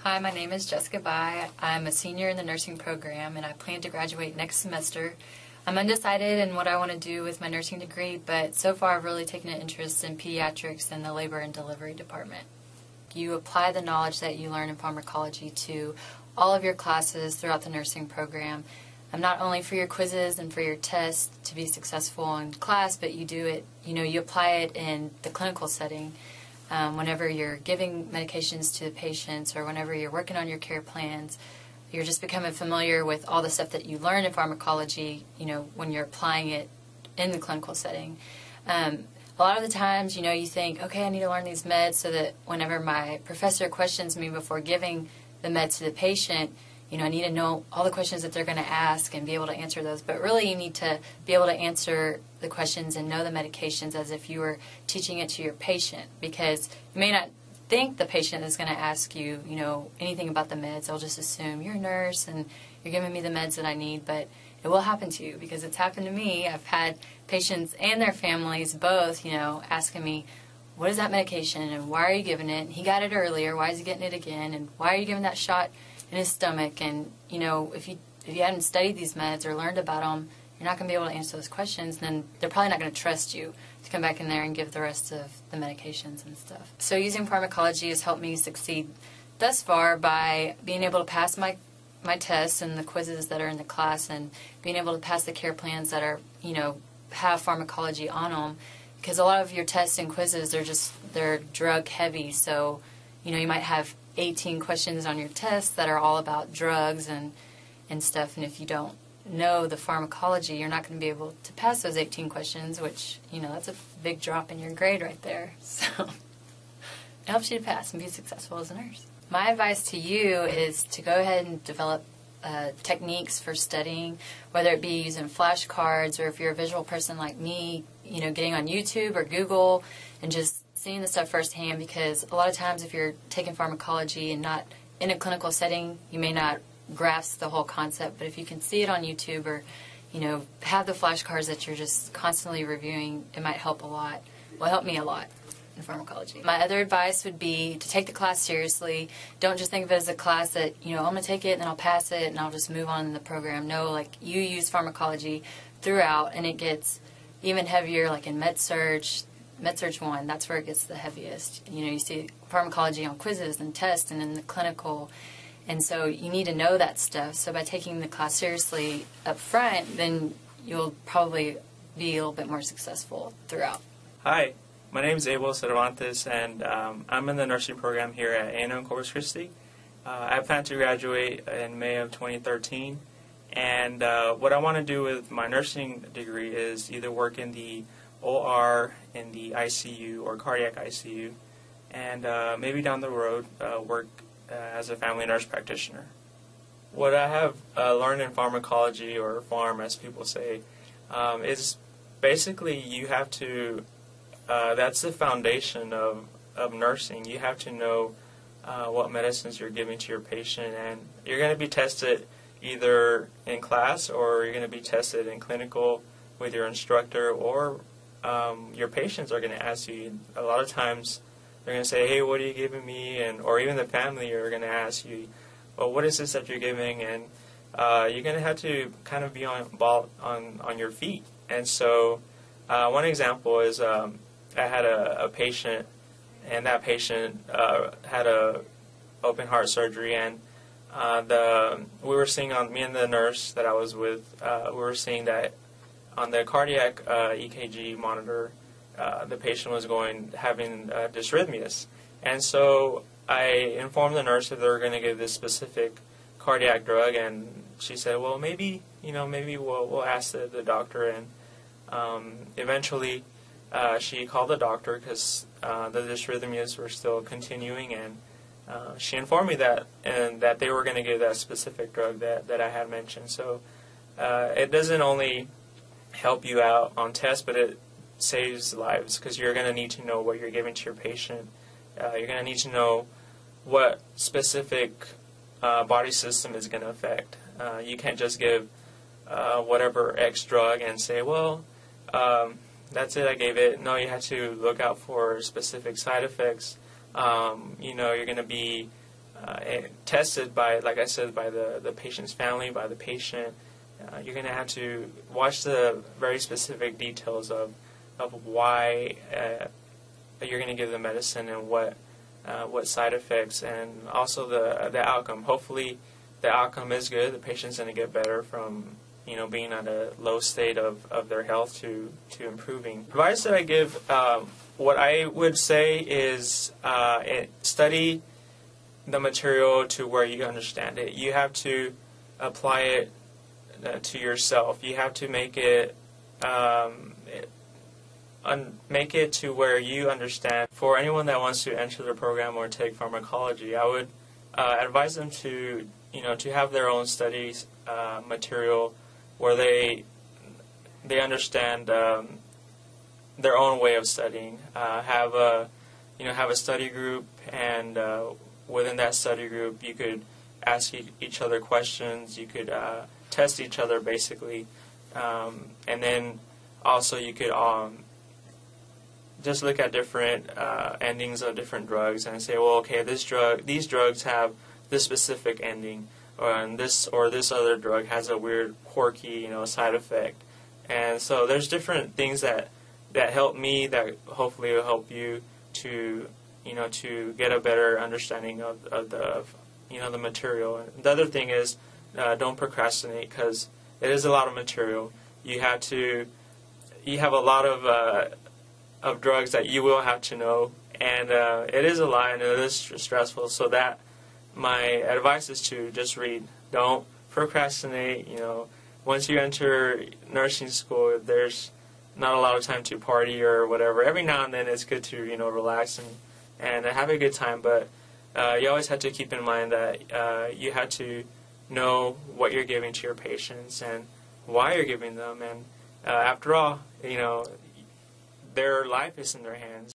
Hi, my name is Jessica Bai. I'm a senior in the nursing program and I plan to graduate next semester. I'm undecided in what I want to do with my nursing degree, but so far I've really taken an interest in pediatrics and the labor and delivery department. You apply the knowledge that you learn in pharmacology to all of your classes throughout the nursing program. Not only for your quizzes and for your tests to be successful in class, but you do it, you apply it in the clinical setting. Whenever you're giving medications to the patients or whenever you're working on your care plans, you're just becoming familiar with all the stuff that you learn in pharmacology, when you're applying it in the clinical setting. A lot of the times, you think, okay, I need to learn these meds so that whenever my professor questions me before giving the meds to the patient, I need to know all the questions that they're going to ask and be able to answer those. But really, you need to be able to answer the questions and know the medications as if you were teaching it to your patient, because you may not think the patient is going to ask you, anything about the meds. They'll just assume you're a nurse and you're giving me the meds that I need. But it will happen to you, because it's happened to me. I've had patients and their families both, asking me, what is that medication and why are you giving it? And he got it earlier. Why is he getting it again? And why are you giving that shot in his stomach? And if you hadn't studied these meds or learned about them, you're not going to be able to answer those questions. And then they're probably not going to trust you to come back in there and give the rest of the medications and stuff. So using pharmacology has helped me succeed thus far by being able to pass my tests and the quizzes that are in the class, and being able to pass the care plans that are have pharmacology on them. Because a lot of your tests and quizzes they're drug heavy, so you might have 18 questions on your test that are all about drugs and stuff, and if you don't know the pharmacology, you're not going to be able to pass those 18 questions, which, that's a big drop in your grade right there. So it helps you to pass and be successful as a nurse. My advice to you is to go ahead and develop techniques for studying, whether it be using flashcards, or if you're a visual person like me, getting on YouTube or Google and just seeing the stuff firsthand, because a lot of times if you're taking pharmacology and not in a clinical setting, you may not grasp the whole concept. But if you can see it on YouTube or, have the flashcards that you're just constantly reviewing, it might help a lot. Well, it helped me a lot in pharmacology. My other advice would be to take the class seriously. Don't just think of it as a class that, I'm going to take it and then I'll pass it and I'll just move on in the program. No, you use pharmacology throughout, and it gets even heavier, like in Med-Surg 1, that's where it gets the heaviest. You see pharmacology on quizzes and tests and in the clinical, and so you need to know that stuff. So by taking the class seriously up front, then you'll probably be a little bit more successful throughout. Hi, my name is Abel Cervantes, and I'm in the nursing program here at A&M Corpus Christi. I plan to graduate in May of 2013, and what I want to do with my nursing degree is either work in the OR, in the ICU or cardiac ICU, and maybe down the road work as a family nurse practitioner. What I have learned in pharmacology, or pharm as people say, is basically you have to, that's the foundation of nursing. You have to know what medicines you're giving to your patient, and you're going to be tested either in class or you're going to be tested in clinical with your instructor, or your patients are going to ask you. A lot of times they're going to say, hey, what are you giving me? Or even the family are going to ask you, well, what is this that you're giving? And you're going to have to kind of be on your feet. And so one example is I had a patient, and that patient had a open heart surgery, and we were seeing, me and the nurse that I was with, we were seeing that on the cardiac EKG monitor, the patient was having dysrhythmias. And so I informed the nurse that they were going to give this specific cardiac drug, and she said, well, maybe we'll ask the doctor. And eventually she called the doctor because the dysrhythmias were still continuing, and she informed me that they were going to give that specific drug that I had mentioned. So it doesn't only help you out on tests, but it saves lives, because you're going to need to know what you're giving to your patient. You're going to need to know what specific body system is going to affect. You can't just give whatever X drug and say, well, that's it, I gave it. No, you have to look out for specific side effects. You're going to be tested by, like I said, by the patient's family, by the patient. You're going to have to watch the very specific details of why you're going to give the medicine and what side effects, and also the outcome. Hopefully, the outcome is good. The patient's going to get better from being at a low state of their health to improving. Advice that I give, what I would say is study the material to where you understand it. You have to apply it to yourself. You have to make it make it to where you understand. For anyone that wants to enter the program or take pharmacology, I would advise them to have their own studies material where they understand their own way of studying. Have a study group, and within that study group, you could ask each other questions. You could test each other, basically, and then also you could just look at different endings of different drugs and say, well, okay, these drugs have this specific ending, or this other drug has a weird, quirky, side effect. And so there's different things that help me that hopefully will help you to get a better understanding of the material. And the other thing is, don't procrastinate, because it is a lot of material. You have a lot of drugs that you will have to know, and it is a lot and it is stressful. So that my advice is to just read. Don't procrastinate. Once you enter nursing school, there's not a lot of time to party or whatever. Every now and then it's good to relax and have a good time, but you always have to keep in mind that you have to know what you're giving to your patients and why you're giving them, and after all, their life is in their hands.